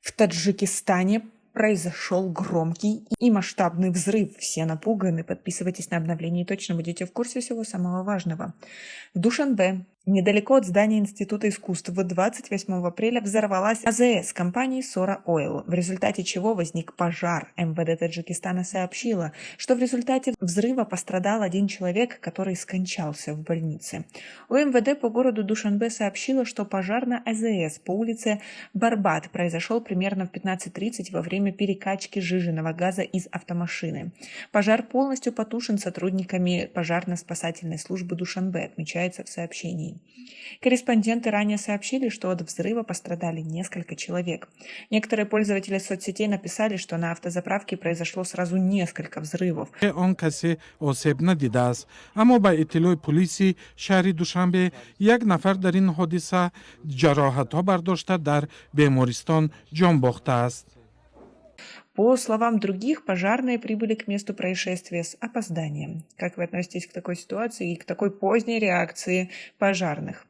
В Таджикистане произошел громкий и масштабный взрыв. Все напуганы. Подписывайтесь на обновления и точно будете в курсе всего самого важного. В Душанбе, недалеко от здания Института искусств, 28 апреля взорвалась АЗС компании Sora Oil, в результате чего возник пожар. МВД Таджикистана сообщило, что в результате взрыва пострадал один человек, который скончался в больнице. У МВД по городу Душанбе сообщило, что пожар на АЗС по улице Барбат произошел примерно в 15:30 во время перекачки сжиженного газа из автомашины. Пожар полностью потушен сотрудниками пожарно-спасательной службы Душанбе, отмечается в сообщении. Корреспонденты ранее сообщили, что от взрыва пострадали несколько человек. Некоторые пользователи соцсетей написали, что на автозаправке произошло сразу несколько взрывов. آن کسی آسیب ندیده است، اما به اطلاع پلیس شهر دوشنبه یک نفر در این حادثه جراحت‌ها برداشته در بیمارستان جان باخته است. По словам других, пожарные прибыли к месту происшествия с опозданием. Как вы относитесь к такой ситуации и к такой поздней реакции пожарных?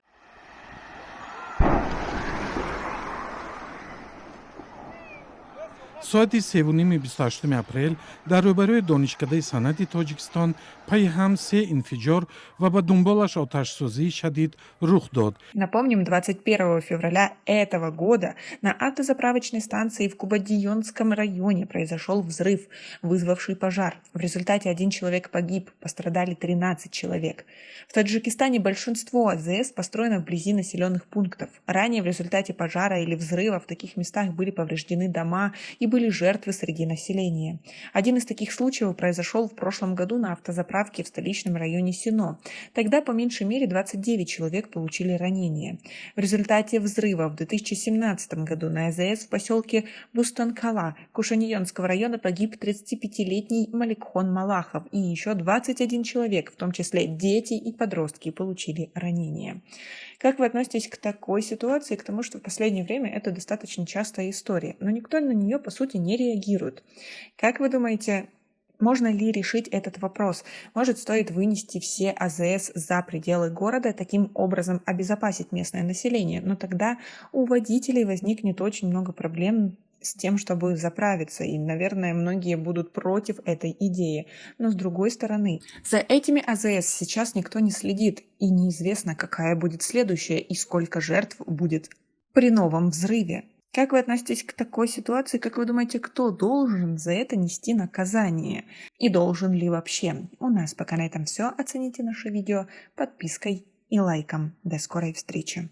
ساعت 3:28 اپریل در روبروی دانشکده صنعتی تاجیکستان پی هم 3 انفجار و به دنبالش آتش‌سوزی شدید رخ داد. Напомним, 21 февраля этого года на автозаправочной станции в Кубадионском районе произошел взрыв, вызвавший пожар. В результате один человек погиб, пострадали 13 человек. В Таджикистане большинство АЗС построено вблизи населенных пунктов. Ранее в результате пожара или взрыва в таких местах были повреждены дома и были жертвы среди населения. Один из таких случаев произошел в прошлом году на автозаправке в столичном районе Сино. Тогда по меньшей мере 29 человек получили ранения. В результате взрыва в 2017 году на АЗС в поселке Бустанкала Кушаньонского района погиб 35-летний Маликхон Малахов, и еще 21 человек, в том числе дети и подростки, получили ранения. Как вы относитесь к такой ситуации, к тому, что в последнее время это достаточно частая история, но никто на нее, по сути, не реагирует? Как вы думаете, можно ли решить этот вопрос? Может, стоит вынести все АЗС за пределы города, таким образом обезопасить местное население? Но тогда у водителей возникнет очень много проблем с тем, чтобы заправиться, и, наверное, многие будут против этой идеи. Но с другой стороны, за этими АЗС сейчас никто не следит, и неизвестно, какая будет следующая и сколько жертв будет при новом взрыве. Как вы относитесь к такой ситуации? Как вы думаете, кто должен за это нести наказание? И должен ли вообще? У нас пока на этом все. Оцените наше видео подпиской и лайком. До скорой встречи.